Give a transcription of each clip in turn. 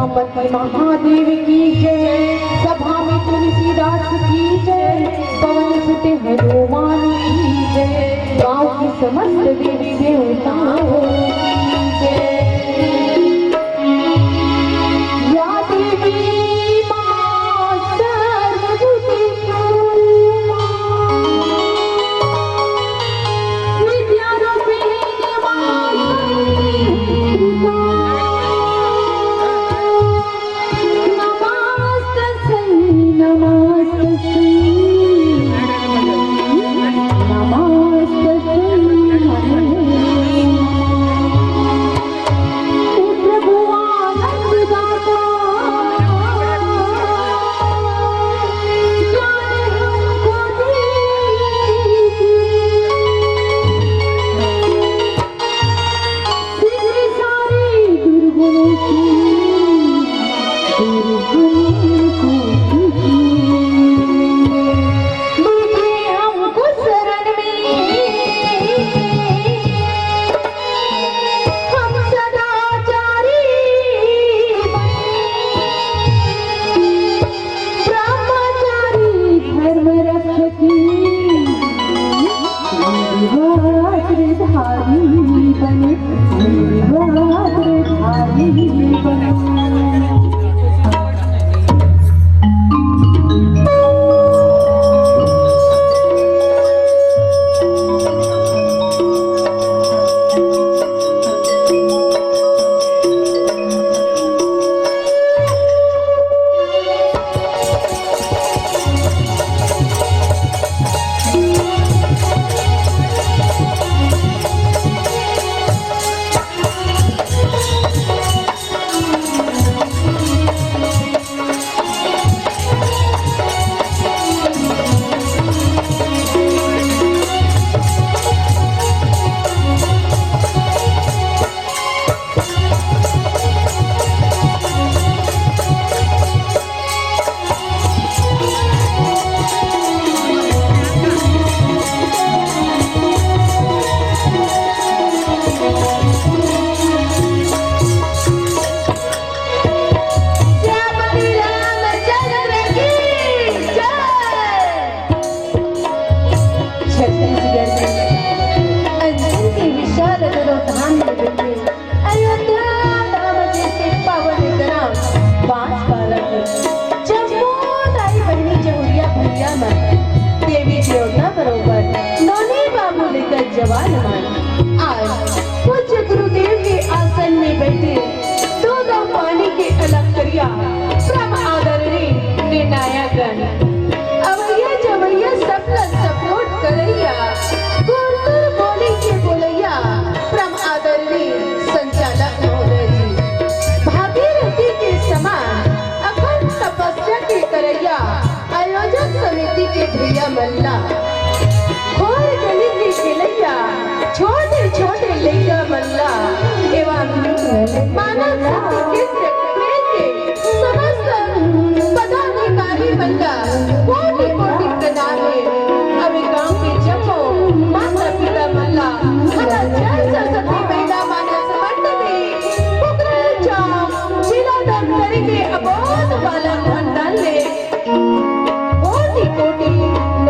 उमापति महादेव की जय। सभा में तुलसीदास की जय। पवन सुत हनुमान की जय। गाँव की समस्त देवी देवताओं की जय। या देवी मां सर्वभूतेषु विद्यारूपिणी मां नमस्तस्यै नमस्तस्यै नमस्तस्यै प्रभु आनंददाता ज्ञान हमको दीजिए सारे दुर्गुणों की हमको शरण में हम सदाचारी ब्रह्मचारी धर्म रक्षकी धारी बने धारी बने। आज पूज्य गुरुदेव के आसन में बैठे दो पानी के अलग करिया श्रम आदरणीय निर्णायकगण अवैया जवैया सबका सपोर्ट करैया गुरुकुल बोली के बोलैया श्रम आदरणीय संचालक महोदय जी भागीरथी के समान अखंड तपस्या के करैया आयोजक समिति के भैया मल्ला छोटे छोटे लड़का मल्ला एवं मानव शक्ति के समस्त पदाधिकारी मल्ला कोटि कोटि प्रणाम है। अभी गांव के जम्मो माता पिता मल्ला हमारा जय सरस्वती महिला मानस मंडली पुकरण जाम जिला दफ्तर के अबोध बालक मंडल ले कोटि कोटि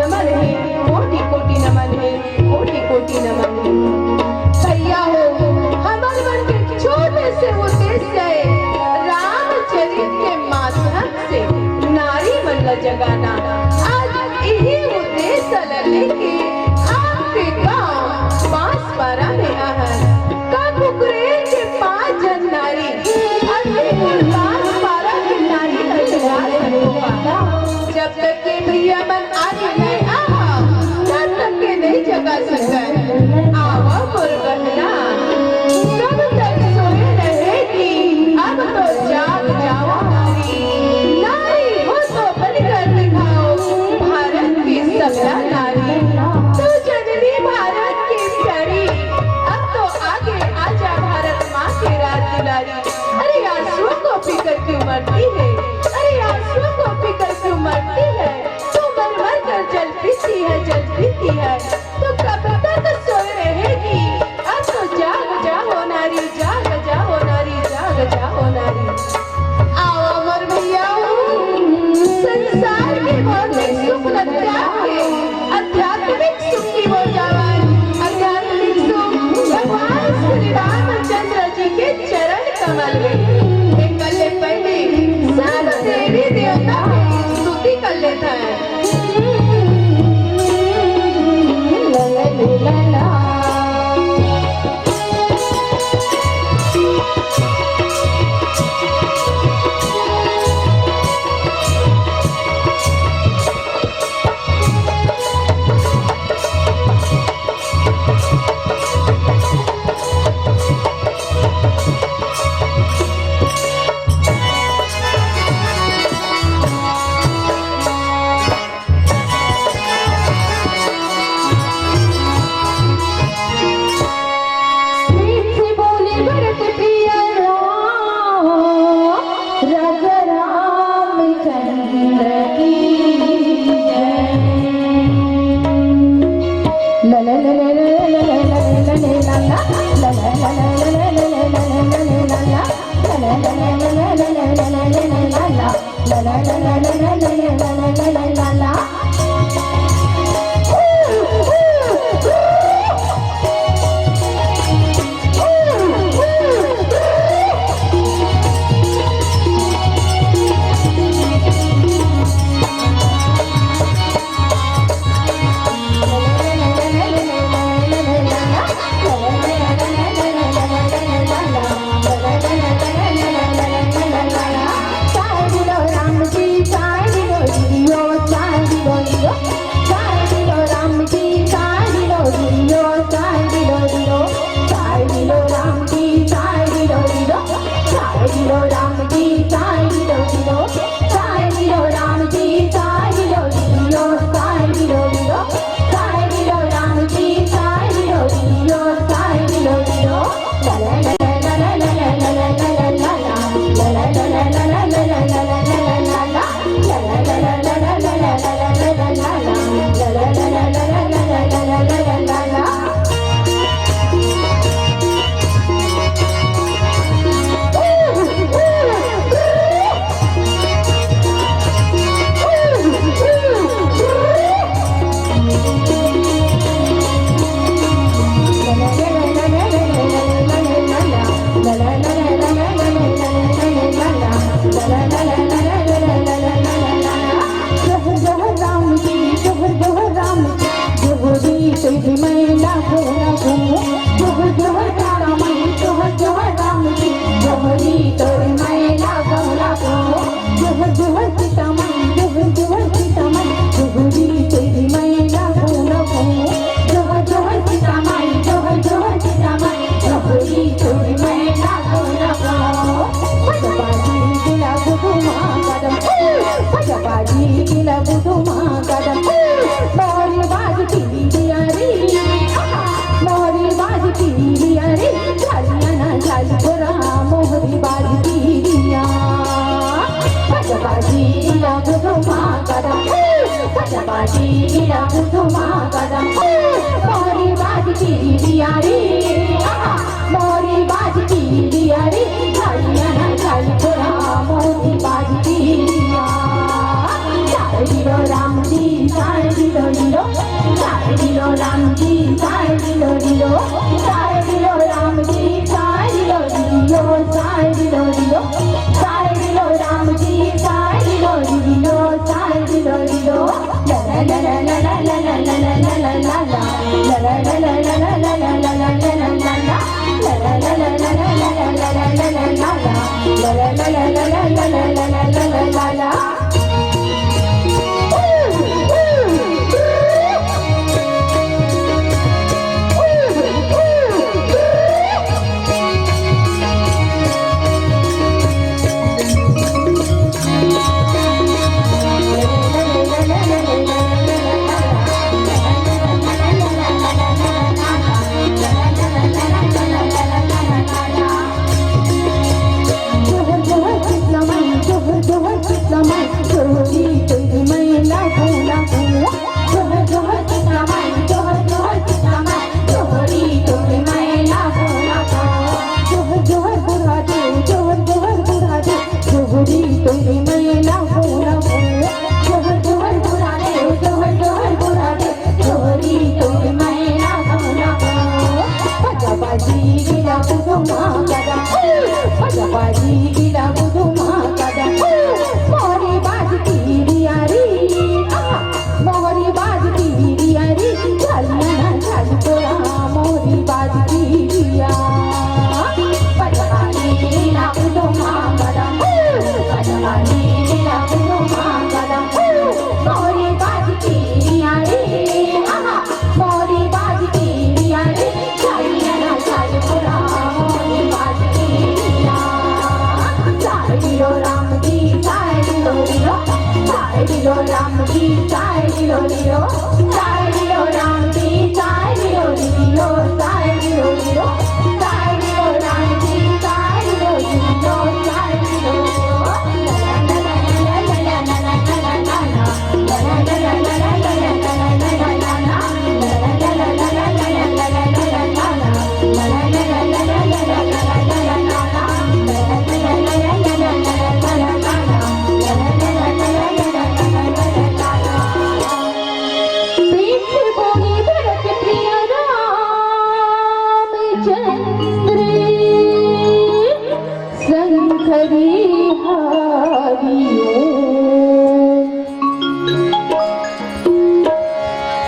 नमन है। कोटि कोटि नमन है। कोटि कोटि नमन है। भैया हो हमारे मन के छोटे से उद्देश्य है रामचरित के माध्यम से नारी मन जगाना। आज यही उद्देश्य लेके आपके गांव बांसवाड़ा में आहन का कुकरेल के 5 जन नारी बांसवाड़ा की नारी का जगार होगा। जब तक के भैया मन आगे नहीं आवा तब तक के नहीं जगा सकते। आवा बोल बहना कब तक सोए रहेगी अब तो जाग जाओ नारी। नारी हो तो बनकर दिखाओ भारत की सबला नारी। तू जननी भारत की प्यारी अब तो आगे आजा भारत माँ के राज दुलारी। अरे आंसुओं को पीकर क्यों मरती है। अरे आंसुओं को पीकर क्यों मरती है। तू मर मर कर जल पीती है जल पीती है। तो कब तक सोए रहेगी अब तो जाग जाओ नारी जाग जाओ नारी जाग जाओ नारी।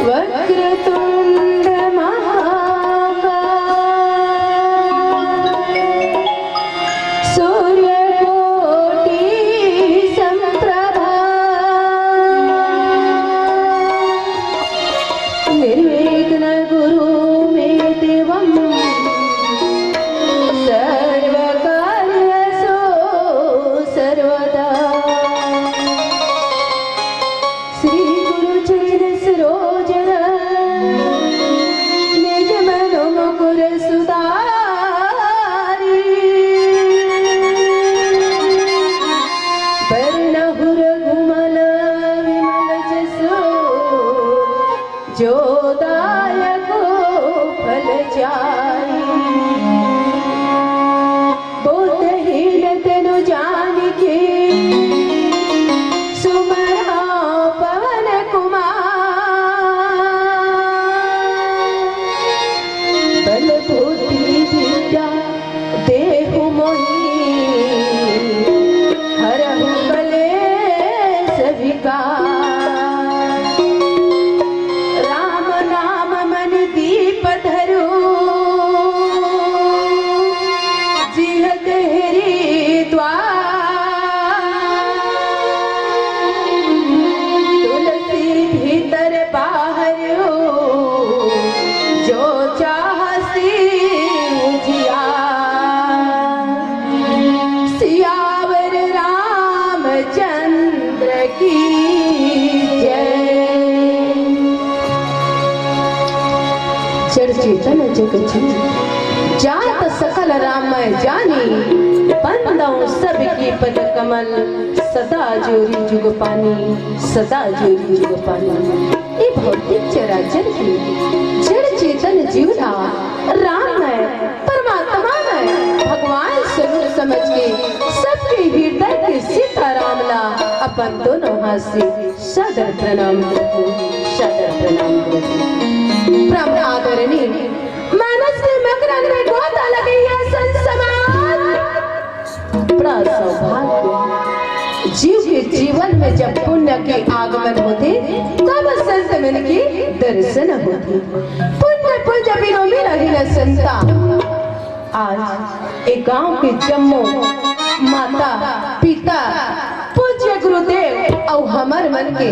वक्रतुंड महाकाय सूर्यकोटि संप्रभा निर्विघ्न गुरु मे देवम् सर्वकार्येषु सर्वदा। श्री गुरु चरण सरोज निज मनो मुकुर सुधारी बरनहु रघुमल विमल जसो जो दायको फल चारि। बोधहीन तनु जानिके सुमरा पवन कुमार बल बुद्धि विद्या देहु मोहि हरहु कलेश विकार। राम नाम मन दीप धरो जिहत हरि द्वार। तुलसी भीतर बाहर जो चाहसी उजियार। सियावर रामचंद्र की जय। चर्चितन जगत जात सकल रामय जानी बंदौ सबकी पद कमल सदा जोरी जुग पानी सदा जोरी जुग पानी। ये भौतिक चराचर की जड़ चेतन जीवना राम है परमात्मा है भगवान स्वरूप समझ के सबके हृदय के सीताराम ला अपन दोनों हाथ से सदर प्रणाम करते सदर प्रणाम करते। परम आदरणीय मानस के मकरंद में गोता लगी है संसमान। बड़ा सौभाग्य जीव के जीवन में जब पुण्य के आगमन होते तब संत मन के दर्शन होते। पुण्य पुंज बिनो मेरा ही न संता। आज एक गांव के जम्मो माता पिता पूज्य गुरुदेव और हमर मन के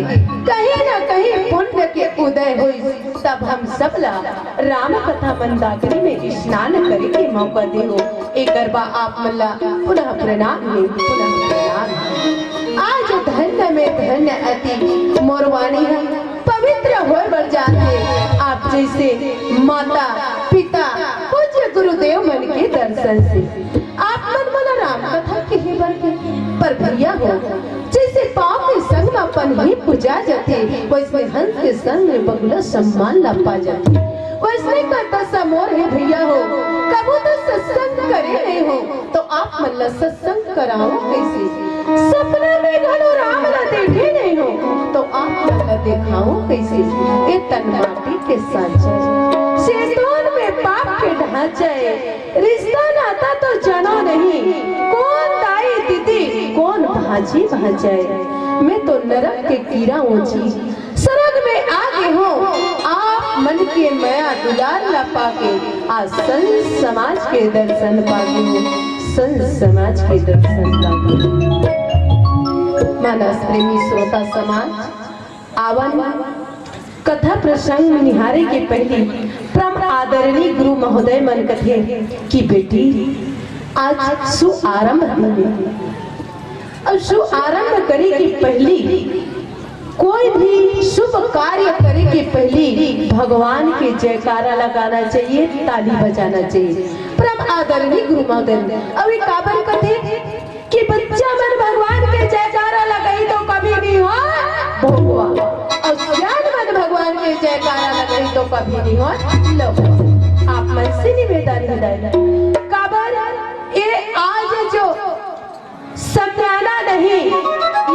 कहीं न कहीं पुण्य के उदय हुई तब हम सबला राम कथा मंदाकिनी में स्नान करे के मौका दियो। एक गरबा आप मल्ला पुनः प्रणाम में पुनः प्रणाम। आज धन्य में धन्य अति मोरवानी है पवित्र होए बर जाते आप जैसे माता पिता पूज्य गुरुदेव मन के दर्शन से। आप मन मन राम कथा के ही बर के पर भैया हो जैसे पाप के संग में अपन ही पूजा जाते वैसे हंस के संग में बगुला सम्मान ला पा जाते। वैसे का समोर है भैया हो कबू तो सत्संग करे नहीं हो तो आप मल्ला सत्संग कराओ कैसे। सपना में घनो राम ला देखे नहीं हो तो आप मल्ला दिखाओ कैसे। ये तन माटी के सांचे शैतान में पाप के ढांचे रिश्ता नाता तो जानो नहीं कौन दाई दीदी कौन भाजी भाजे। मैं तो नरक के कीड़ा ऊंची सरग में आगे हो आप मन के माया दुलार ला पाके आज संत समाज के दर्शन पाके हो संत समाज के दर्शन पाके। मानस प्रेमी श्रोता समाज आवन कथा प्रसंग में निहारे के पहले परम आदरणीय गुरु महोदय मन कथे कि बेटी आज शुभारंभ है और शुभारंभ करे के पहले कोई भी शुभ कार्य करे के पहले भगवान के जयकारा लगाना चाहिए ताली बजाना चाहिए। परम आदरणीय गुरु महोदय अभी काबर कथे कि बच्चा मन भगवान के जयकारा लगाई तो कभी नहीं हो भोगवा और ज्ञान मन भगवान के जयकारा लगाई तो कभी नहीं हो लो। आप मन से निवेदन है काबर ये आज जो समझाना नहीं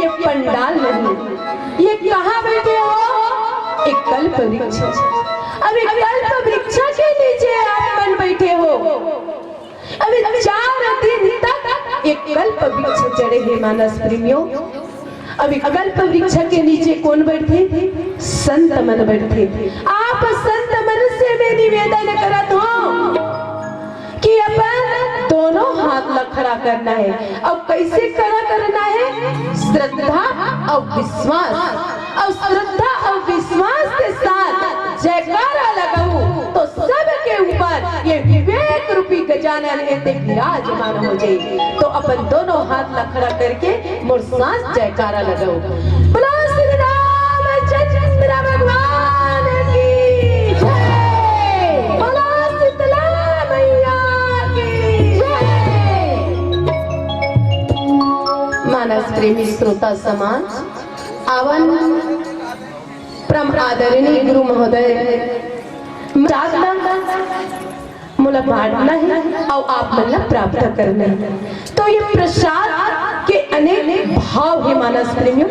ये पंडाल नहीं ये कहाँ बैठे हो एक कल्प वृक्ष। अभी कल्प वृक्ष के नीचे आप मन बैठे हो। अभी 4 दिन तक एक कल्प वृक्ष चढ़े हैं मानस प्रेमियों अभी कल्प वृक्ष के नीचे कौन बैठे? संत मन बैठे। आप संत मन से मैं निवेदन करत हूँ कि अपन दोनों हाथ ला खड़ा करना है। अब कैसे खड़ा करना है? श्रद्धा और विश्वास, और श्रद्धा और विश्वास के साथ जयकारा लगाऊं तो सबके ऊपर ये विवेक रूपी गजानन ऐसे विराजमान हो जाए। तो अपन दोनों हाथ ला खड़ा करके मोर साथ जयकारा लगाओ। बोलो श्री रामचंद्र भगवान की जय। बोलो शीतला मैया की जय। मानस प्रेमी श्रोता समाज, आवन परम आदरणीय गुरु महोदय मुला बांटना है और आप मला प्राप्त करना है। तो ये प्रसाद के अनेक भाव है मानस प्रेमियों।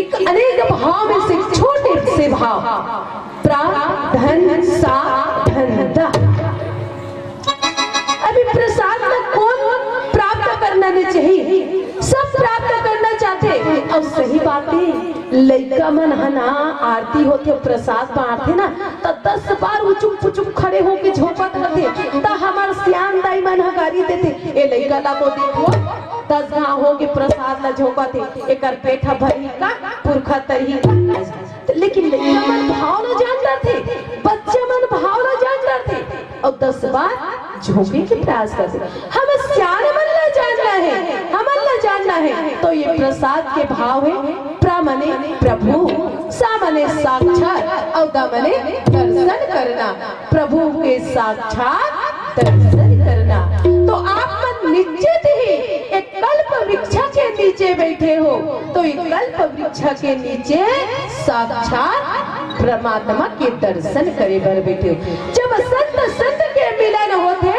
एक अनेक भाव में से छोटे से भाव प्राप्त धन सा धन दा। अभी प्रसाद में कौन प्राप्त करना नहीं चाहिए? सब प्राप्त करना चाहते। और सही बात है, लड़का मन हना आरती होते प्रसाद बांटते ना तो 10 बार उचुक पुचुक खड़े होके झोंकत रहते। तो हमार सियान दाई मन गाड़ी देते, ए लड़का ला तो देखो 10 गांव होके प्रसाद ला झोंकते, एकर पेठा भरी का पुरखा तरही का। लेकिन लड़का मन भाव न जान रहे थे, बच्चे मन भाव न जान रहे थे और 10 बार झोंके के प्रयास करते। हम सियान मन न जानना है, हमन न जानना है। तो ये प्रसाद के भाव है प्रमने प्रभु, सामने साक्षात और दमने दर्शन करना। प्रभु के साक्षात दर्शन करना। तो आप मन निश्चित ही एक कल्प वृक्ष के नीचे बैठे हो, तो एक कल्प वृक्ष के नीचे साक्षात परमात्मा के दर्शन करे बर बैठे हो। जब संत के मिलन होते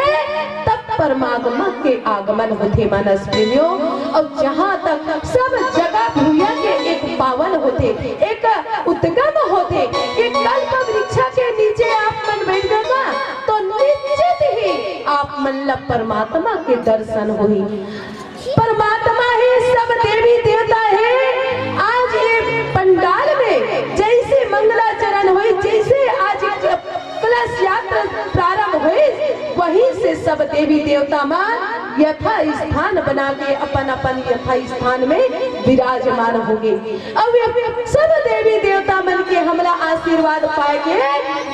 तब परमात्मा के आगमन होते मानस प्रेमियों। और जहाँ तक सब जगह भूया के एक पावन होते, एक उद्गम होते। एक कल्प वृक्ष के नीचे आप मन बैठ गए ना तो निश्चित ही आप मन ला परमात्मा के दर्शन हुई। परमात्मा है, सब देवी देवता है। आज ये पंडाल में जैसे मंगलाचरण हुई, जैसे आज कलश यात्रा प्रारंभ हुई, वहीं से सब देवी देवता मां यथा स्थान बना के अपन अपन यथा स्थान में विराजमान होंगे। अब सब देवी देवता मन के हमला आशीर्वाद पाएंगे।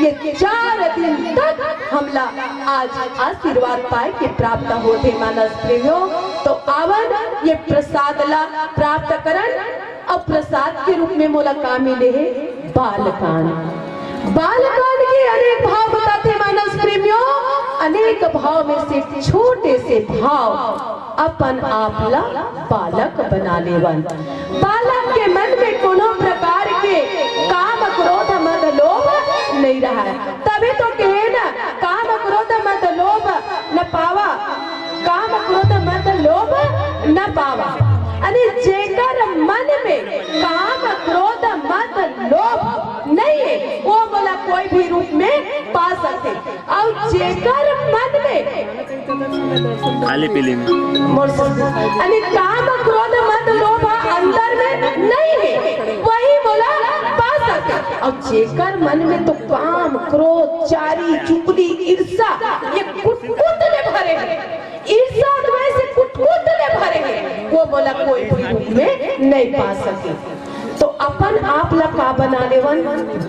ये 4 दिन तक हमला आज आशीर्वाद पाए के प्राप्त होते मानस प्रेमियों। तो आवन ये प्रसाद ला प्राप्त करन। अब प्रसाद के रूप में मोला का मिले है? बालकांड। बालकांड के अनेक भाव बताते मानस प्रेमियों। अनेक भाव में से छोटे से भाव अपन आप ला बालक बना लेवन। बालक के मन में कोनो प्रकार के काम क्रोध मद लोभ नहीं रहा है। तभी तो कहे ना काम क्रोध मद लोभ न पावा, काम क्रोध मद लोभ न पावा। अरे जेकर मन में काम क्रोध मद लोभ नहीं है वो बोला कोई भी रूप में पा सकते। और जेकर मन में खाली पीली में अरे काम क्रोध मद लोभ अंदर में नहीं है वही बोला पा सकते। अब जेकर मन में तो काम क्रोध चारी चुगली ईर्षा ये कुट-कुट ले भरे हैं, ईर्षा द्वेष से कुट-कुट ले भरे हैं, वो बोला कोई भी रूप में नहीं पा सके। तो अपन आप ला का बना लेवन?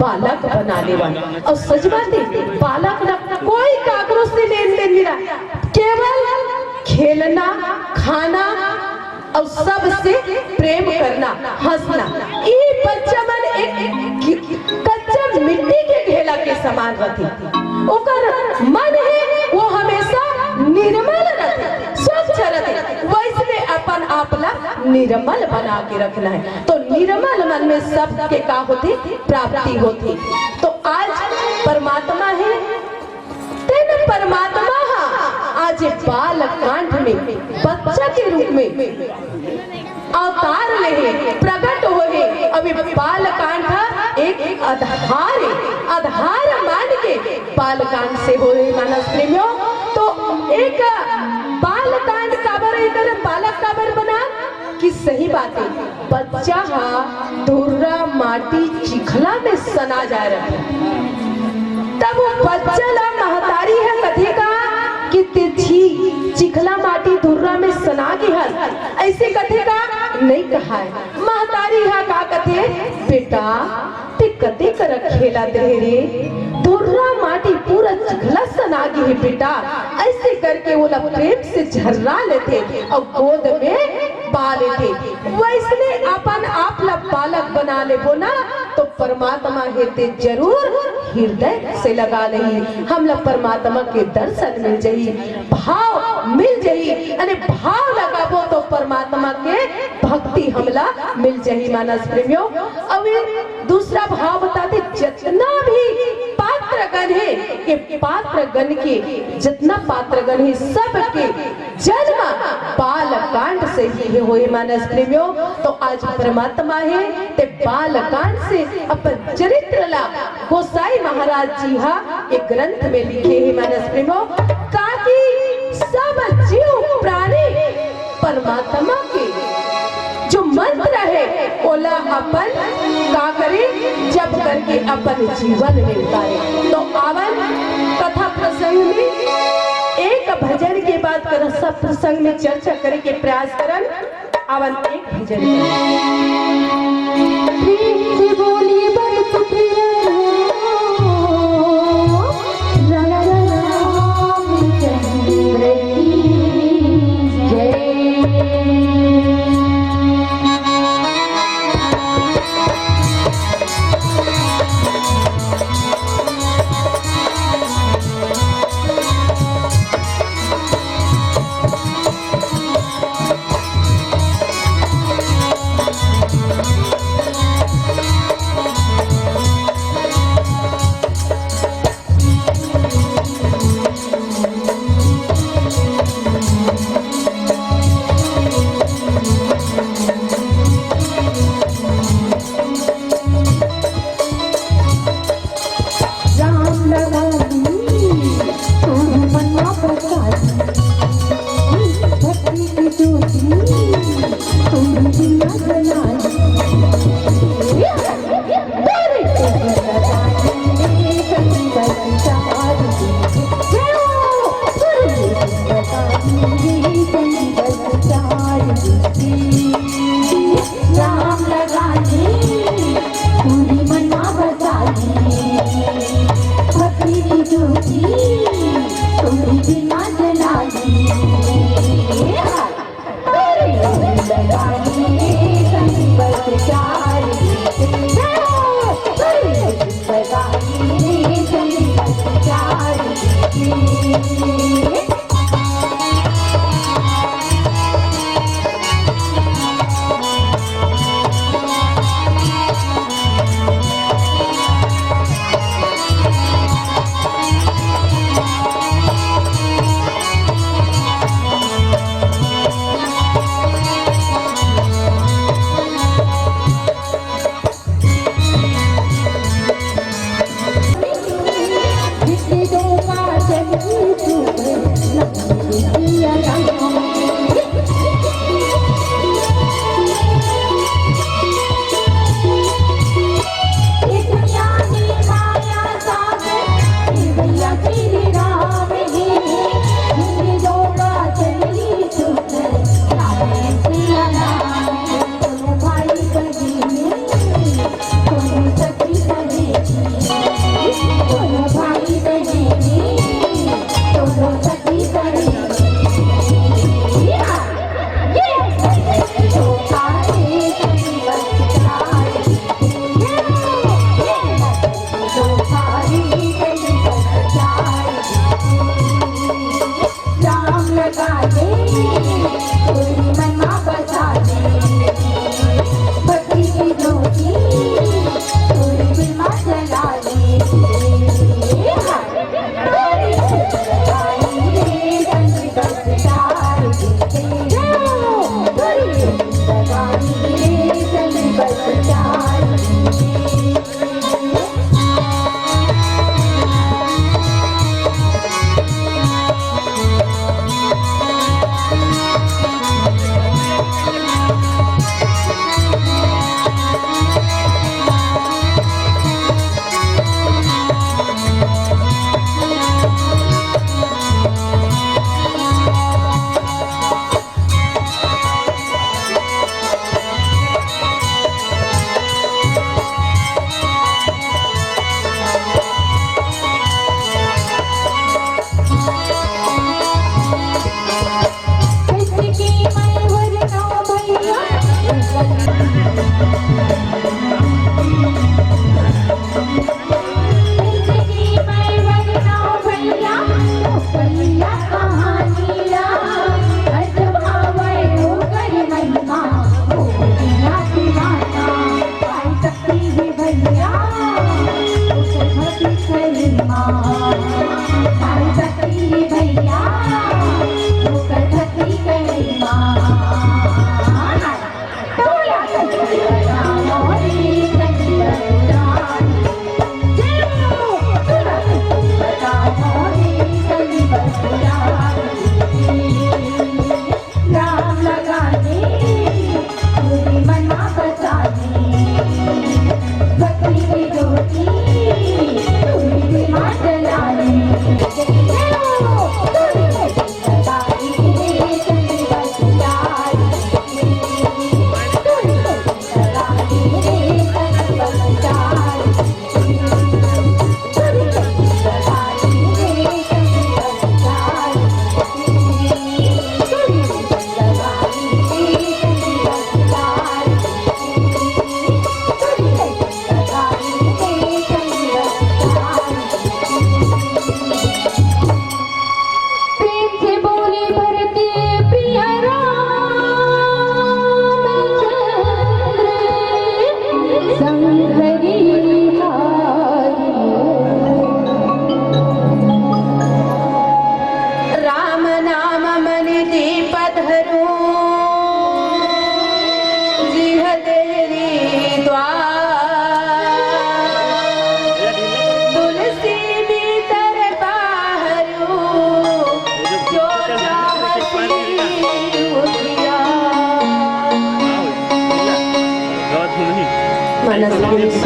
बालक बना लेवन। और सच बात है बालक ना कोई कागरों से लेन देन नहीं रहा, केवल खेलना खाना और सबसे प्रेम करना हंसना। ये बच्चा मन एक कच्चा मिट्टी के घेला के समान रहती। ओकर मन है वो हमेशा निर्मल रहते, स्वच्छ रहते। वैसे अपन आप ला निर्मल बना के रखना है। तो निर्मल मन में सबके का होती? प्राप्ति होती। तो आज परमात्मा है, तेन परमात्मा आज बालकांड में बच्चा के रूप में अवतार ले प्रकट होए। अभी बालकांड एक आधार मान के बालकांड से हो रहे मानस प्रेमियों। तो एक बालकांड काबर इधर बालक काबर बना कि सही बात है, बच्चा हा धुर्रा माटी चिखला में सना जा रहा है। तब वो बच्चा ला महतारी है कथे का कि तिरछी चिखला माटी धुर्रा में सना की हल, ऐसे कथे का नहीं कहा है। महतारी है का कथे, बेटा ते कते कर खेला रे, धुर्रा माटी पूरा चिखला सना की है बेटा। ऐसे करके वो प्रेम से झर्रा लेते और गोद में पा लेते। वैसने अपन आप ला बालक बना ले बोना तो परमात्मा हेते जरूर हृदय से लगा नहीं, हम लोग परमात्मा के दर्शन मिल जाई, भाव मिल जाई, अरे भाव लगाबो तो परमात्मा के भक्ति हमला मिल जाई। मानस प्रेमियों, अब दूसरा भाव बताते, जितना भी पात्रगण है, ये पात्रगण के जितना पात्रगण है सबके जन्म बाल कांड से ही हुए। मानस प्रेमियों, तो आज परमात्मा है ते बाल कांड से अपन चरित्र ला गोसाई महाराज जी हा एक ग्रंथ में लिखे हैं। मानस प्रेमियों, ताकि सब जीव प्राणी परमात्मा के जो मंत्र है ओला अपन का करे जब करके अपन जीवन में उतारे। तो आवन कथा प्रसंग में एक भजन के बाद कर सब प्रसंग में चर्चा करे के प्रयास करन। आवन एक भजन बोली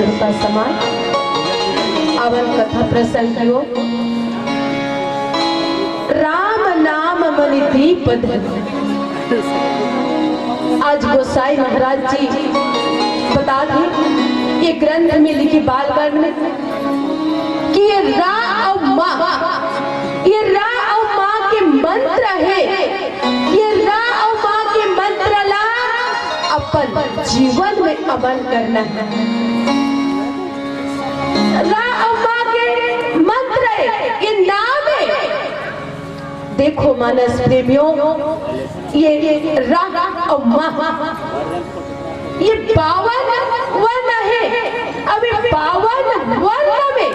श्रोता समाज, अवल कथा प्रसंग हो। राम नाम मनि दीप आज गोसाई महाराज जी बता दें, ये ग्रंथ में लिखी बालगढ़ में कि ये रा और माँ, ये रा और माँ के मंत्र है। ये रा और माँ के मंत्र ला अपन जीवन में अमल करना है। रा और माँ के मंत्र है, ये नाम है। देखो मानस प्रेमियों, ये रा और माँ, ये 52 वर्ण है। अब 52 वर्ण में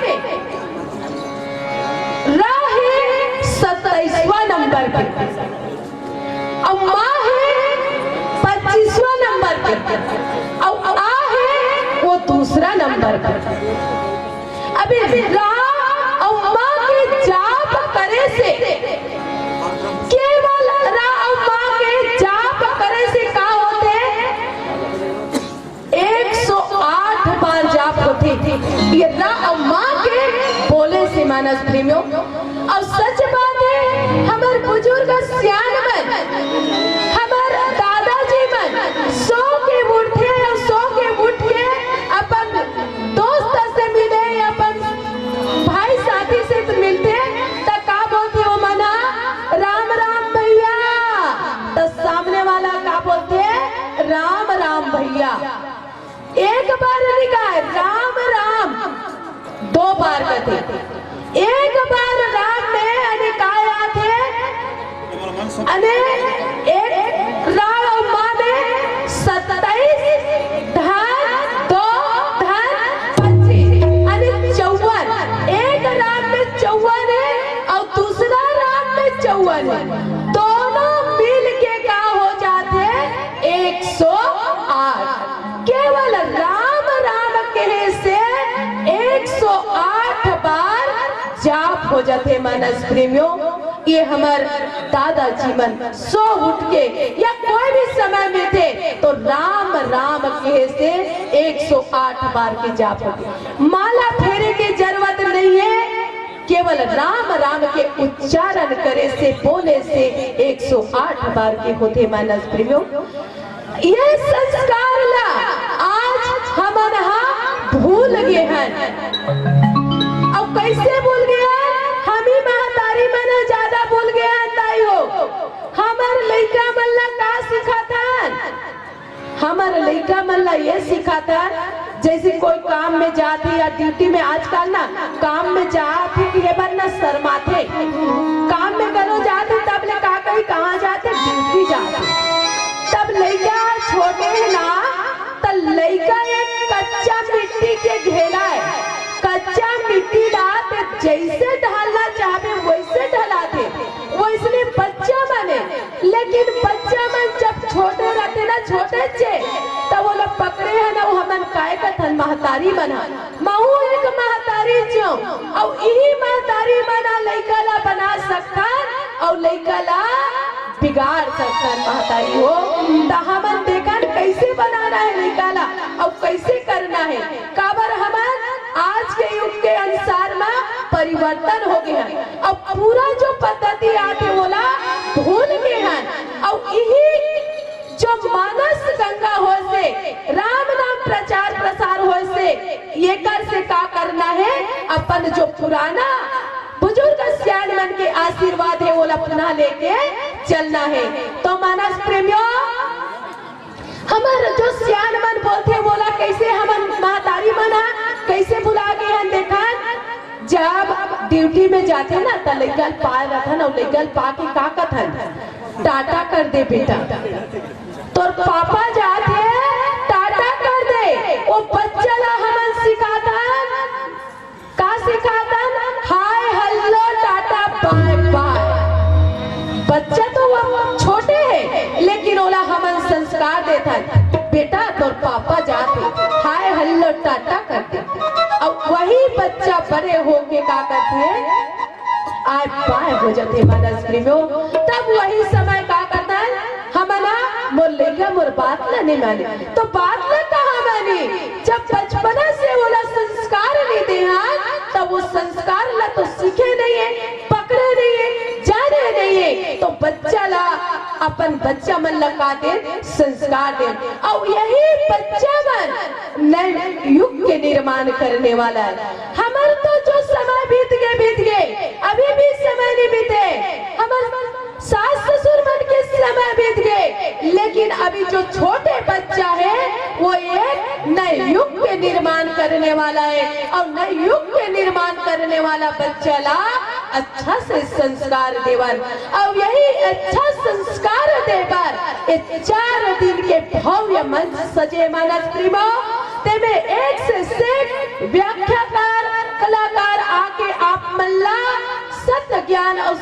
रा है 27वां नंबर पे, और माँ है 25वां नंबर पे, और आ है वो दूसरा नंबर पे। अभी रा और माँ के जाप करे से, केवल रा और माँ के जाप करे से का होते 108 बार जाप होते थे। ये रा और माँ के बोले से मानस प्रेमियों। और सच बात है, हमारे बुजुर्ग सियान मन, हमारे दादाजी मन सो के उठे और सो के उठ के अपन दोस्त से मिले, अपन भाई साथी से मिलते तो का बोलते हो मना, राम राम भैया। तो सामने वाला का बोलते, राम राम भैया। एक बार निकाय राम राम, 2 बार कहते, एक बार राम में अनिकाया थे, अने एक राम और माँ में 27 धन 2 धन 25 अने 54। एक राम में 54 है और दूसरा राम में 54 है। दोनों मिल के का हो जाते 108। केवल राम राम कहे से 108 बार जाप हो जाते मानस प्रेमियों। ये हमारे दादाजी मन सो उठ के या कोई भी समय में थे तो राम राम कहे से 108 बार के जाप होते। माला फेरे की जरूरत नहीं है, केवल राम राम के उच्चारण करे से, बोले से 108 बार के होते मानस प्रेमियों। ये संस्कार ला आज हमारे यहाँ भूल गए हैं। अब कैसे भूल गए हैं? हम ही महतारी मन ज्यादा भूल गए हैं। ताई हो हमारे लड़का मल्ला का सिखा था, हमारे लड़का मल्ला ये सिखा था, जैसे कोई काम में जाती या ड्यूटी में, आजकल ना काम में जाती ये बनना शर्माते, काम में करो जाते तब ले कहाँ जाते, ड्यूटी जाते। तब लड़का छोटे है ना, तो लड़का एक कच्चा मिट्टी के घेरा है, कच्चा मिट्टी डालते, जैसे ढालना चाहे वैसे ढलाते, वैसे बच्चा बने। लेकिन बच्चा मन जब छोटे रहते ना, छोटे चे तब वो लोग पकड़े है ना, वो हमन काय कथन महतारी बना, महू एक महतारी जो, और यही महतारी बना लड़का ला बना सकता और लड़का ला बिगाड़ सकता महतारी हो। तो हमन देखा कैसे बनाना है निकाला और कैसे करना है। काबर हमन आज के युग के अनुसार में परिवर्तन हो गया है, अब पूरा जो पद्धति आते बोला भूल गए हैं। और यही जो मानस गंगा हो से, राम नाम प्रचार प्रसार हो से, ये कर से का करना है, अपन जो पुराना बुजुर्ग सियान मन के आशीर्वाद है वो अपना लेके चलना है। तो मानस प्रेमियों, हमारे जो सियान मन बोलते बोला कैसे हम महतारी मना कैसे भुला गए हैं। देखा जब ड्यूटी में जाते ना तो लेगल पा रखन और लेगल पा के का कथन, टाटा कर दे बेटा, तो पापा जाते टाटा कर दे। वो बच्चा ला हमन सिखाता, का सिखाता, hi hello tata bye bye. बच्चा तो वो छोटे है लेकिन ओला हमन संस्कार देता है, बेटा तो पापा जाते हाय हेलो टाटा करते। अब वही बच्चा बड़े होके का करते हैं, आय बाय हो जाते मानस प्रेमियों। तब वही समय का करता है, हमना मोर लेगा मोर बात ना नहीं माने, तो बात ना कहा मनी जब बचपना से बोला संस्कार नहीं दे तब वो संस्कार ला तो सीखे नहीं है, पकड़े नहीं है, जाने नहीं है, तो बच्चा ला अपन बच्चा मन लगा दे संस्कार दे। और यही बच्चा मन नए युग के निर्माण करने वाला है। हमारे तो जो समय बीत गए, अभी भी समय नहीं बीते, हमारे सास ससुर मन के समय बीत गए, लेकिन अभी जो छोटे बच्चा है वो एक नए युग के निर्माण करने वाला है। और नए युग के निर्माण करने वाला बच्चा ला अच्छा से संस्कार देवन। और यही अच्छा संस्कार देवर 4 दिन के भव्य मंच सजे मानस प्रेमो तेमे एक से व्याख्याकार कलाकार आके आप मल्ला सत्य ज्ञान और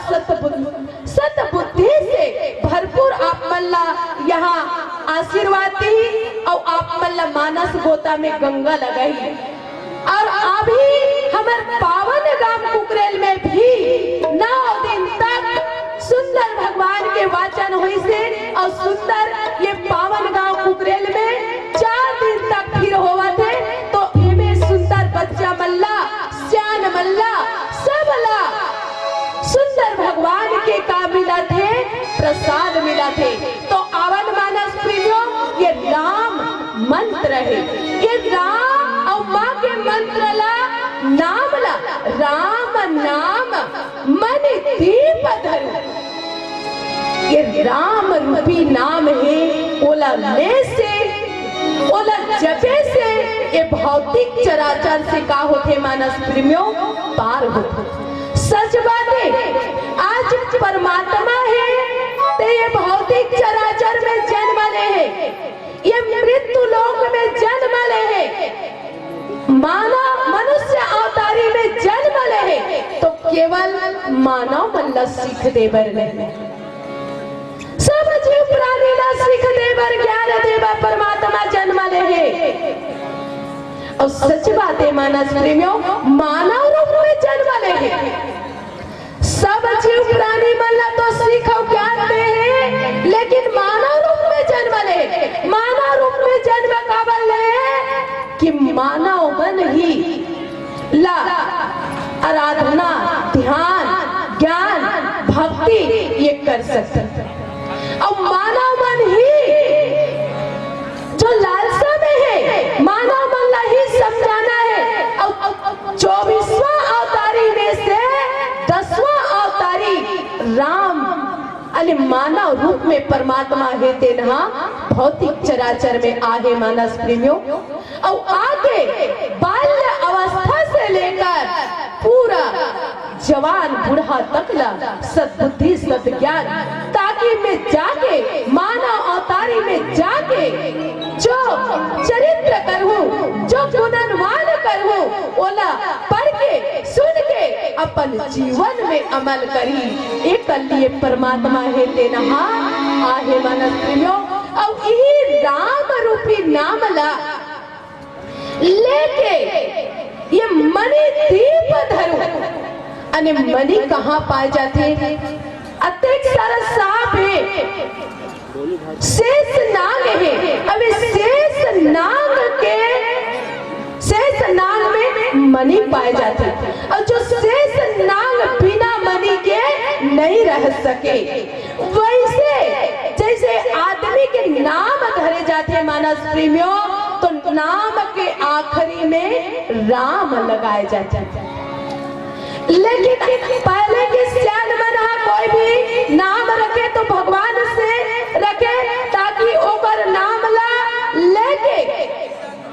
सत्य बुद्धि से भरपूर आप मल्ला यहाँ आशीर्वाद दी। और आप मल्ला मानस गोता में गंगा लगाई। और अभी हमारे पावन गांव कुकरेल में भी 9 दिन तक सुंदर भगवान के वाचन हुई से और सुंदर ये पावन गांव कुकरेल में 4 दिन तक फिर हुआ थे। तो इमे सुंदर बच्चा मल्ला श्यान मल्ला सबला सुंदर भगवान के का मिला थे, प्रसाद मिला थे। तो आवन मानस प्रियो ये राम मंत्र है, ये राम और माँ के मंत्र ला नाम ला राम नाम मन दीप धरो। ये राम रूपी नाम है, ओला ले से ओला जपे से ये भौतिक चराचर से का होते मानस प्रेमियों पार होते। सच बात है, आज परमात्मा है तो ये भौतिक चराचर में जन्म ले है, ये मृत्यु लोक में जन्म ले है, मानव मनुष्य अवतारी में जन्म ले है, तो केवल मानव मल्ला सीख देवर नहीं, सब जीव प्राणी ना सीख देवर ज्ञान देवा परमात्मा जन्म ले है। और सच बात है मानस प्रेमियों, मानव रूप में जन्म ले है। सब जीव प्राणी मल्ला तो सीखो ज्ञान दे है, लेकिन मानव रूप में जन्म ले। मानव रूप में जन्म काबल ले कि मानव मन ही ला आराधना ध्यान ज्ञान भक्ति ये कर सकते। और मानव मन ही जो लालसा में है, मानव मन ला ही समझाना है। और 24वां अवतारी में से 10वां अवतारी राम अने मानव रूप में परमात्मा है तेना भौतिक चराचर में आगे मानस प्रेमियों। और आगे बाल्य अवस्था से लेकर पूरा जवान बूढ़ा तकला सद्बुद्धि सद्ज्ञान, ताकि मैं जाके मानव अवतारी में जाके जो चरित्र करूं, जो गुणवान करूं, ओला पढ़ के सुन के अपन जीवन में अमल करी। एक लिए परमात्मा है तेना आहे मानस प्रेमियों। और यही राम रूपी नाम ला लेके ये मणि दीप धरो। अने मणि कहाँ पाए जाते? अत्यंत सारा सांप है, शेष नाग है। अब शेष नाग में मणि पाए जाते, और जो शेष नाग बिना मणि के नहीं रह सके। वैसे जैसे आदमी के नाम धरे जाते मानस प्रेमियों, तो नाम के आखिरी में राम लगाए जाते। लेकिन पहले के श्यान मना कोई भी नाम रखे तो भगवान से रखे, ताकि ओकर नाम ला लेके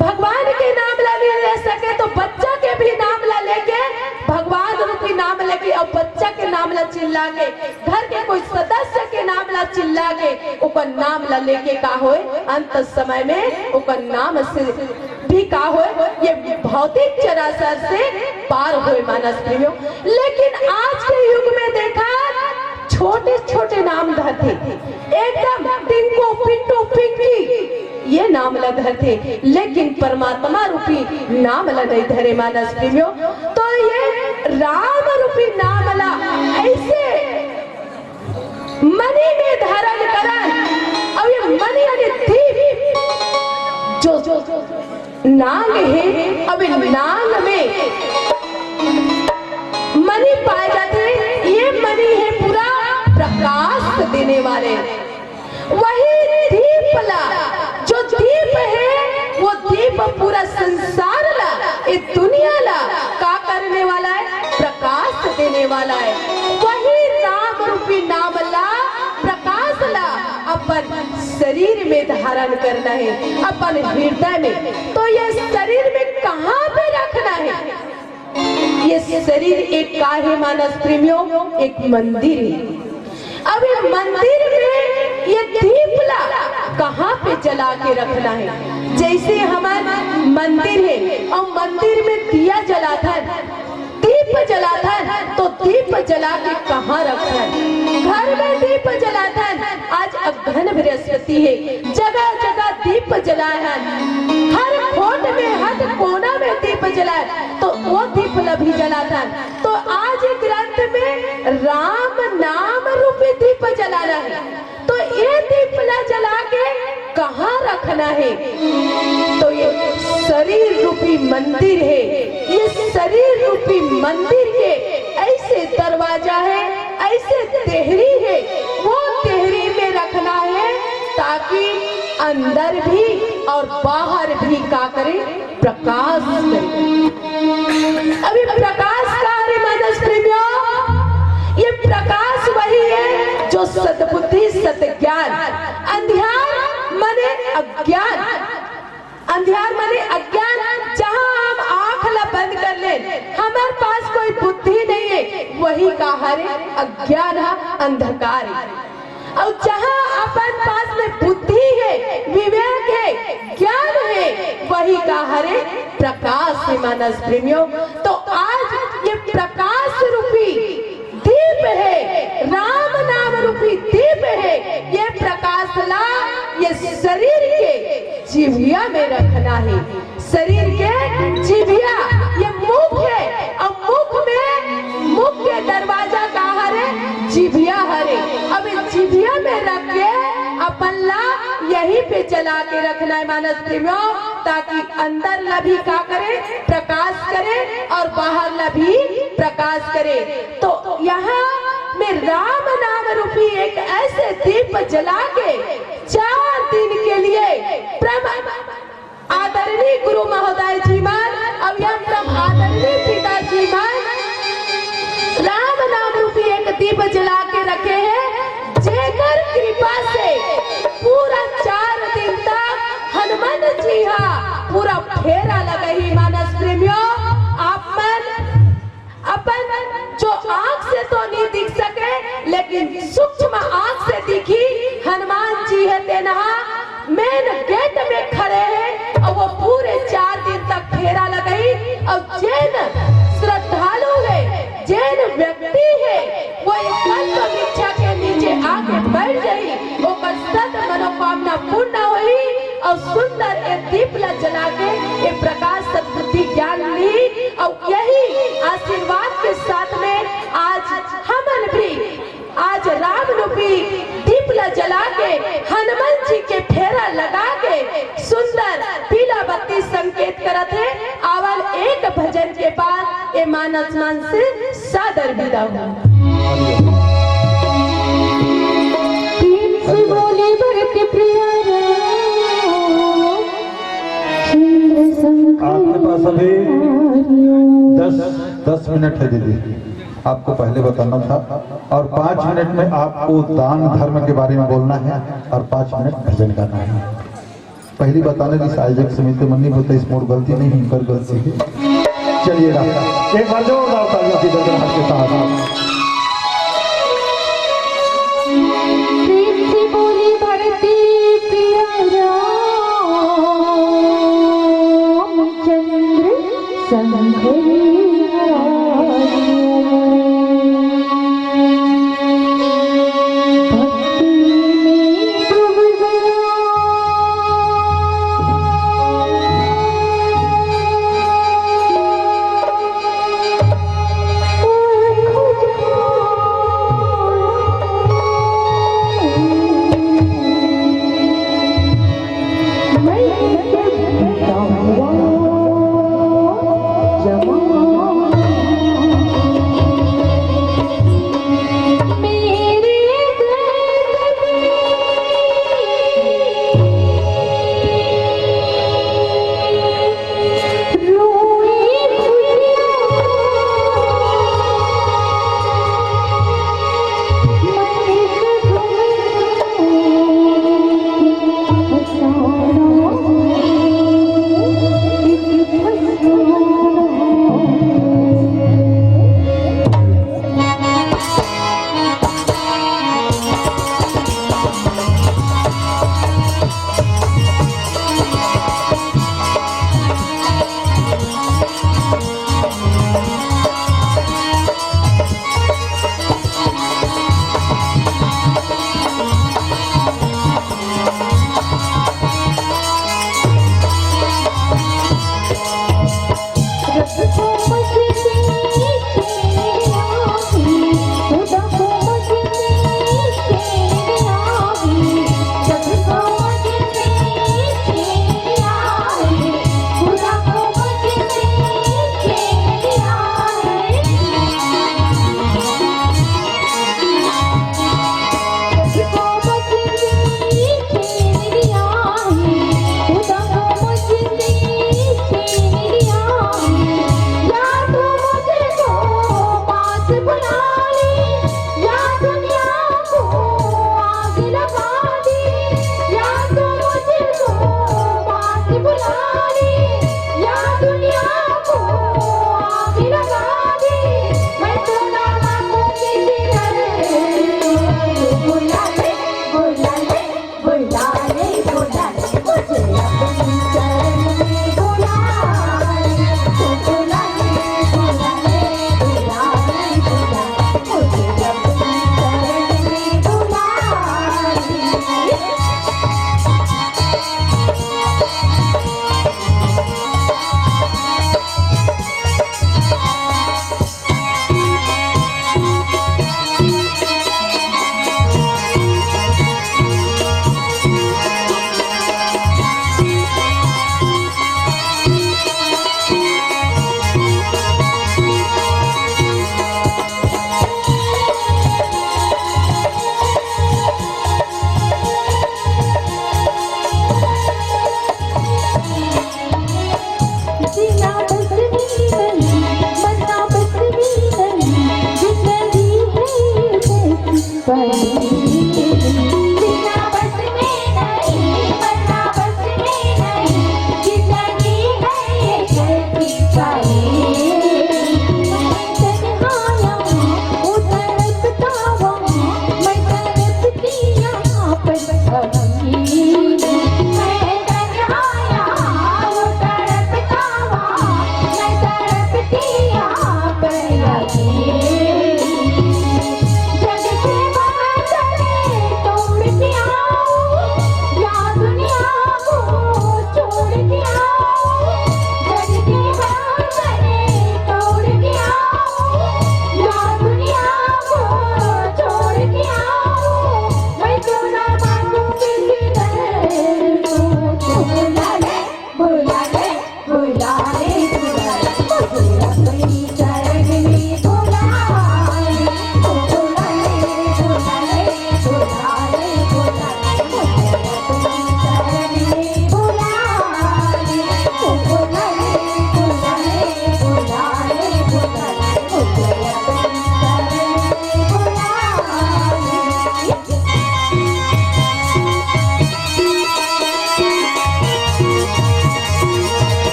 भगवान के नाम ला भी ले सके। तो बच्चा के भी नाम ला लेके भगवान रूपी नाम लेके, और बच्चा के नाम ला चिल्ला के, घर के कोई सदस्य के नाम ला चिल्ला के ओकर नाम ला लेके का होए अंत समय में ओकर नाम से भी का होए ये भौतिक चराचर से पार होए मानस प्रेमियों। लेकिन आज के युग में देखा छोटे छोटे नाम धरते, एकदम टिंको पिंटू पिंकी ये नाम ला धरते, लेकिन परमात्मा रूपी नाम ला नहीं धरे मानस प्रेमियों। तो ये राम रूपी नाम ला ऐसे मणि में धारण करन, और ये मणि दीप जो नाग है, अब नाग में मणि पाए जाते हैं। ये मणि है पूरा प्रकाश देने वाले। वही दीपला, जो दीप है वो दीप पूरा संसार ला, ये दुनिया ला का करने वाला है, प्रकाश देने वाला है। वही राम रूपी नाम ला, प्रकाश ला अपन शरीर में धारण करना है, अपन हृदय में। तो ये शरीर में कहाँ पे रखना है? ये शरीर एक का है मानस प्रेमियों, एक मंदिर है। अब ये मंदिर में ये दीपला कहाँ पे जला के रखना है? जैसे हमारा मंदिर है और मंदिर में दिया जलाता है, दीप जलाता है, तो दीप जला के कहाँ रखना है? घर में दीप जलाता है। आज अगहन बृहस्पति है, जगह जगह दीप जलाए हैं, हर कोने में हर कोना में दीप जलाए, तो वो दीप भी जलाता है। तो आज ग्रंथ में राम नाम रूपी दीप जलाना है, तो ये दीप न जला के कहाँ रखना है? तो ये शरीर रूपी मंदिर है। ये शरीर रूपी मंदिर के ऐसे दरवाजा है, ऐसे देहरी है, वो देहरी में रखना है ताकि अंदर भी और बाहर भी का करे, प्रकाश करे। अभी प्रकाश का है मानस प्रेमियों, ये प्रकाश वही है जो सद्बुद्धि सद्ज्ञान, अंधियार माने अज्ञान, अंधियार माने अज्ञान। जहाँ हम आँख ला बंद कर ले, हमारे पास कोई बुद्धि नहीं है, वही का हरे अज्ञान है, अंधकार है। और जहाँ अपन पास में बुद्धि है, विवेक है, ज्ञान है, वही का हरे प्रकाश है मानस प्रेमियों। तो आज ये प्रकाश रूपी दीप है, राम नाम रूपी दीप है, ये प्रकाश ला ये शरीर के जिभिया में रखना है। शरीर के जिभिया, ये मुख है, और मुख के दरवाजा का हरे जिभिया हरे। अब जिभिया में रख के अपन ला यहीं पे जला के रखना है मानस प्रेमियों, ताकि अंदर ला भी का करे, प्रकाश करे, और बाहर ला भी प्रकाश करे। तो यहाँ में राम नाम रूपी एक ऐसे दीप जला के 4 दिन के लिए आदरणीय गुरु महोदय जी मान, अब यम आदरणीय पिताजी मान राम नाम रूपी एक दीप जला के रखे हैं, जेकर कृपा से पूरा 4 दिन तक हनुमान जी पूरा फेरा लगही मानस प्रेमियों। अपन जो आंख से तो नहीं दिख सके, लेकिन सूक्ष्म आंख से दिखी हनुमान जी है तेना मेन गेट में खड़े हैं, और वो पूरे 4 दिन तक फेरा लगाई। और जैन श्रद्धालु है, जैन व्यक्ति है, वो कल्प वृक्ष के नीचे आके बैठ गई, वो सत मनोकामना पूर्ण हुई, और सुंदर एक दीप जला के ये प्रकाश सद्बुद्धि ज्ञान ली। और यही आशीर्वाद के साथ में आज हमन भी आज राम रूपी दीप जला के हनुमान जी के फेरा लगा के सुंदर पीला बत्ती संकेत करत है। आवल एक भजन के बाद ये मानस मन से सादर विदा हूँ। बोले भरत प्रिया आपके पास अभी 10 मिनट है दीदी, आपको पहले बताना था, और 5 मिनट में आपको दान धर्म के बारे में बोलना है, और 5 मिनट भजन गाना है। पहली बताने की आयोजक समिति मन्नी बोलते इस मोड़ गलती नहीं, इनकर गलती है। चलिए एक बार जोरदार तालियों की गड़गड़ाहट के साथ खुदा को मुझसे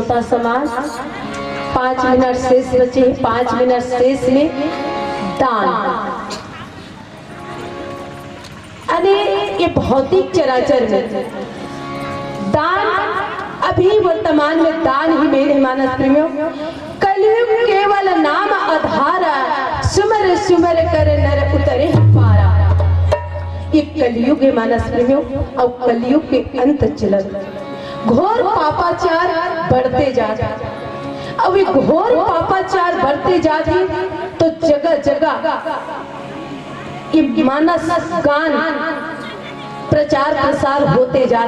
छोटा समाज, 5 मिनट शेष बचे, 5 मिनट शेष में दान। अरे ये भौतिक चराचर में दान, अभी वर्तमान में दान ही मेरे मानस प्रेमियों, कलयुग केवल नाम आधारा, सुमर सुमर कर नर उतरे पारा। ये कलयुग है मानस प्रेमियों, और कलयुग के अंत चलत घोर पापाचार बढ़ते जा, अब ये घोर पापाचार बढ़ते जा तो जगह जगह ये मानस गान प्रचार प्रसार होते जा,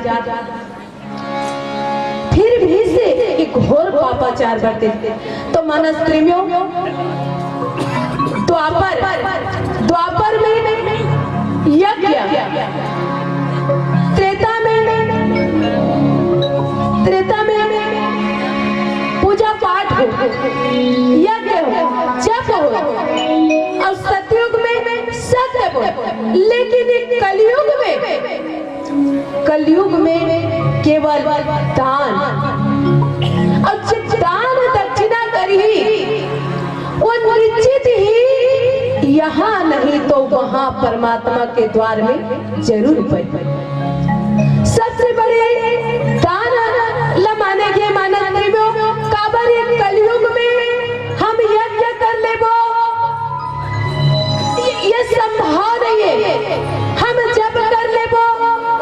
फिर भी से एक घोर पापाचार बढ़ते। तो मानस प्रेमियों, द्वापर में यज्ञ, त्रेता में पूजा पाठ हो, यज्ञ हो, जप हो, और सतयुग में सत्य हो। लेकिन कलयुग में केवल दान, और जो दान दक्षिणा करी वो निश्चित ही यहाँ नहीं तो वहां परमात्मा के द्वार में जरूर पड़े। सबसे बड़े दान माने गए मानस प्रेमियों, काबर ये कलयुग में हम यज्ञ कर ले वो ये संभव नहीं है, हम जब कर ले वो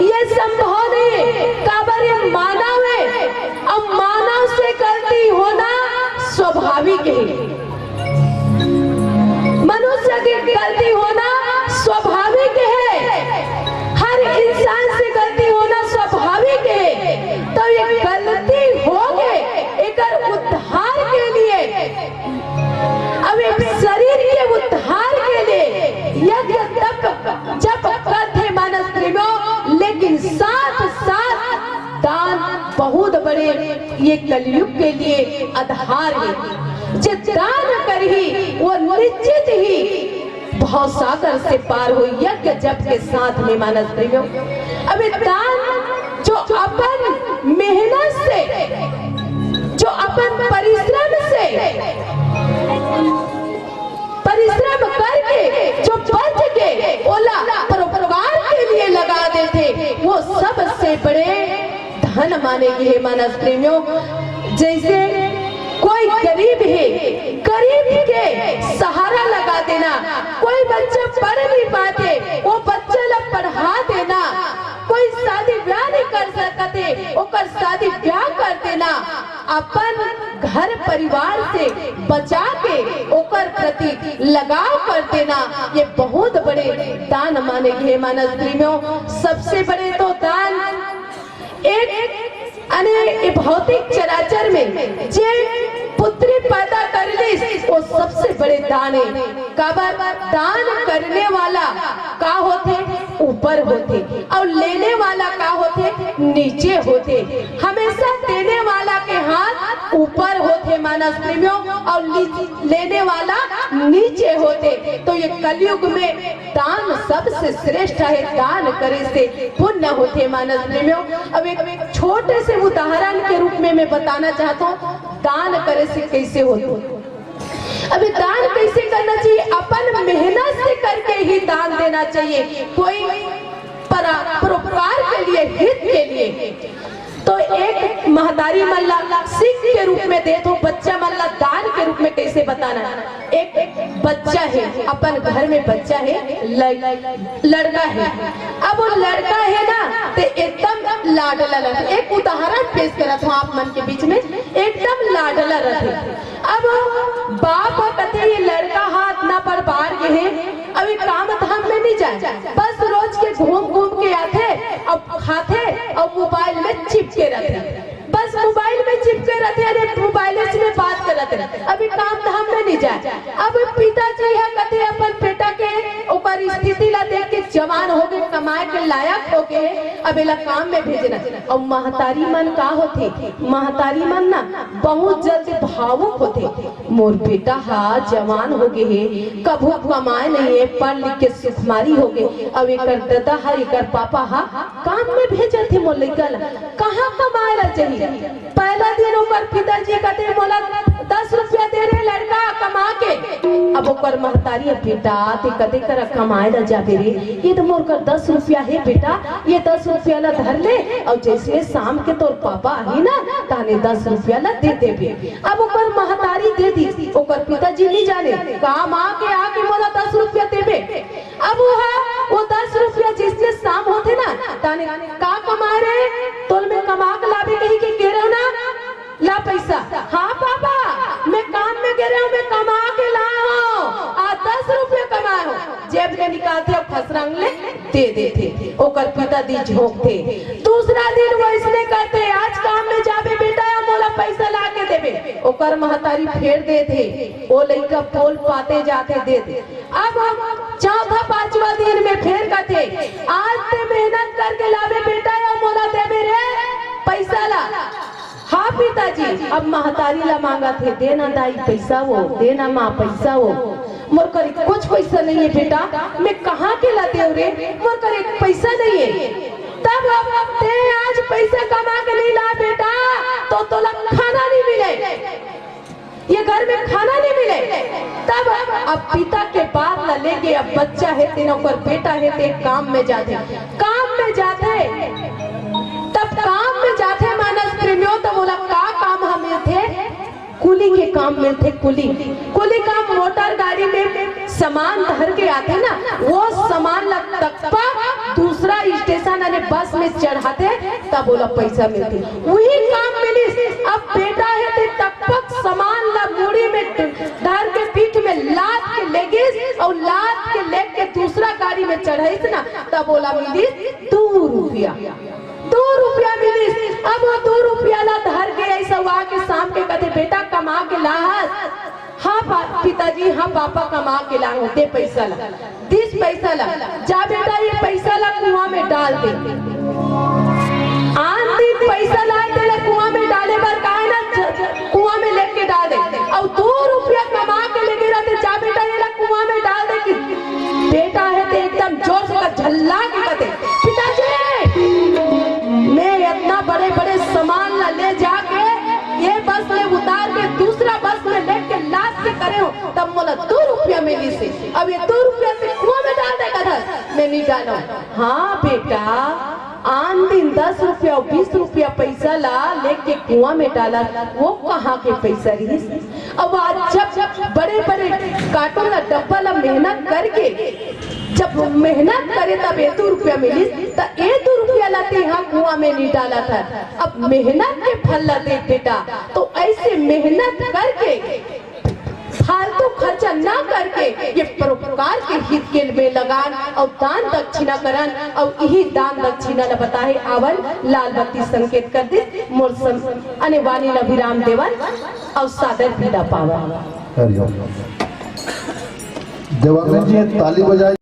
ये संभव नहीं है। काबर ये मानव है, अब मानव से गलती होना स्वाभाविक है, मनुष्य की गलती होना स्वाभाविक है, हर इंसान से गलती होना स्वाभाविक है। तो ये गलती हो गए एक उद्धार के लिए, अब एक शरीर के उद्धार के लिए यज्ञ तब जब करते मानस प्रेमियों, लेकिन साथ साथ दान बहुत बड़े ये कलयुग के लिए आधार है। जो दान करी वो निश्चित ही भवसागर से पार हो, यज्ञ जप के साथ में मानस प्रेमियों। अब दान जो अपन मेहनत से, जो अपन परिश्रम करके जो बच के ओला परोपकार के लिए लगा देते, वो सबसे बड़े धन माने गए मानस प्रेमियों। जैसे कोई गरीब है, गरीब के सहारा लगा देना, कोई बच्चे पढ़ नहीं पाते वो बच्चे लोग पढ़ा देना, कोई शादी ब्याह नहीं कर सकते ओकर शादी ब्याह कर देना, अपन घर परिवार से बचा के ओकर प्रति लगाव कर देना, ये बहुत बड़े दान माने गए मानस प्रेमियों। सबसे बड़े तो दान एक अने भौतिक चराचर में जे पुत्री पैदा कर ली वो सबसे बड़े दान है। काबर दान करने वाला का होते ऊपर होते, और लेने वाला का होते नीचे होते। हमेशा देने वाला के हाथ ऊपर होते मानस प्रेमियों, और लेने वाला नीचे होते। तो ये कलयुग में दान सबसे श्रेष्ठ है, दान करे से पुण्य होते मानस प्रेमियों। अब एक छोटे से उदाहरण के रूप में मैं बताना चाहता हूँ दान करे से कैसे होते। अभी दान कैसे करना चाहिए, अपन मेहनत से करके ही दान देना चाहिए, कोई परोपकार के लिए, हित के लिए। तो एक महतारी मल्ला सिख के रूप में दे तो बच्चा मल्ला दान के रूप में कैसे बताना। एक बच्चा है, अपन घर में बच्चा है, लड़का है, अब वो लड़का है ना तो एकदम लाडला रहता। एक उदाहरण पेश करा था आप मन के बीच में, एकदम लाडला रहते। अब बाप कहते ये लड़का हाथ ना पर बाहर गए हैं, अभी काम धाम में नहीं जाए, बस रोज के घूम घूम के आते और खाते और मोबाइल में चिपके रहते, बस मोबाइल में चिपके रहते, अरे मोबाइल में बात करते रहते, अभी काम धाम में नहीं जाए। अब पिताजी है कहते अपन बेटा के ऊपर स्थिति ला देख के जवान हो गए, कमाए के लायक हो के अब एला काम में भेजना। और महतारी मन का होते, महतारी मन ना बहुत जल्दी भावुक होते। मोर बेटा हा जवान हो गए है, कभू कमाए नहीं है, पढ़ लिख के सुखमारी हो गए। अब एक दादा हा एक पापा हा काम में भेजे थे मोर लइका ला, कहाँ कमाए ला चाहिए। पहला दिन ओकर पिताजी कहते मोला 10 रुपया दे रे लड़का कमा के। अब ओकर महतारी बेटा ते कदे कर कमाए ला जाबे रे, ये तो मोर कर 10 रुपया है बेटा, ये 10 रुपया ला धर ले और जैसे शाम के तोर पापा आई ना ताने 10 रुपया ला दे देबे। अब ओकर महतारी दे दी, ओकर पिताजी नहीं जाने काम आके मोला 10 रुपया देबे। अब वो 10 रुपया जिसने शाम होते ना ताने का कमाए रे, तोल में कमा के लाबे कहीं के गे रहो ना ला पैसा। हाँ पापा मैं काम में गे रहा हूँ, मैं कमा के लाया हूँ, आज 10 रुपये कमाए हो। जेब में निकालते और फसरंग ले दे देते, ओकर पिताजी झोंकते। दूसरा दिन वो इसने कहते आज काम में जाबे बेटा या मोला पैसा ला के देबे। ओकर महतारी फेर देते, वो लइका पोल पाते जाते देते। अब चौथा पांचवा दिन में फेर कहते आज ते मेहनत करके लाबे बेटा या मोला देबे रे पैसा ला। हाँ पिताजी। अब महतारी ला मांगा थे, देना दाई पैसा वो, देना माँ पैसा वो। मोर करे कुछ पैसा नहीं है बेटा, मैं कहाँ के ला देव रे, मोर करे पैसा नहीं है। तब ते आज पैसा कमा के नहीं ला बेटा तो तोला खाना नहीं मिले, ये घर में खाना नहीं मिले। तब अब पिता के बात ला लेके अब बच्चा है तेरा ऊपर बेटा है ते काम में जाते, काम में जाते। तब काम में जाते मानस प्रेमियों तो बोला का काम हमें थे, कुली के काम में थे। कुली काम मोटर गाड़ी में सामान भर के आते ना, वो सामान तकपा दूसरा स्टेशन अने बस में चढ़ाते, तब बोला पैसा मिलती, वही काम मिली। अब बेटा है ते तक सामान ला मूड़ी में धर के पीठ में लाद के लेगिस और लाद के लेग के दूसरा गाड़ी में चढ़ाइस ना, तब बोला मिली 2 रुपया, 2 रुपया मिली। अब वो 2 रुपया ला धर के ऐसा हुआ के शाम के कहते बेटा कमा के लाहस। हाँ पिताजी, हाँ पापा कमा के ला होते पैसा ला, 10 पैसा ला, जा बेटा ये पैसा ला कुआं में डाल दे। आन दिन पैसा लाए तेरे कुआं में डाले पर का है ना, कुआं में लेके डाल दे। और 2 रुपया कमा के लेके रहते, जा बेटा ये ला कुआं में डाल दे। कि बेटा है तो एकदम जोर से झल्ला के कहते पिताजी मैं इतना बड़े बड़े सामान ला ले जाके ये बस में उतार के दूसरा बस में लेके लाद के करे हो, तब मोला 2 रुपया मिली से। अब ये 2 रुपया से कुआं में डाल दे कधर, मैं नहीं डाला। हाँ बेटा आन दिन 10 रुपया और 20 रुपया पैसा ला लेके कुआं में डाला, वो कहाँ के पैसा रही। अब आज जब बड़े बड़े कार्टून ला डब्बा ला मेहनत करके जब मेहनत करे तब 1 रुपया मिली, तो 1 रुपया लाते यहाँ कुआं में नहीं डाला था। अब मेहनत के फल लाते बेटा, तो ऐसे मेहनत करके फालतू खर्चा ना करके ये परोपकार के हित के में लगान और दान दक्षिणा करन। और यही दान दक्षिणा ला बताए आवल लाल बत्ती संकेत कर दे मोर अने वाणी अभिराम देवन और सादर पीड़ा पावा। देवानंद जी ताली बजाए।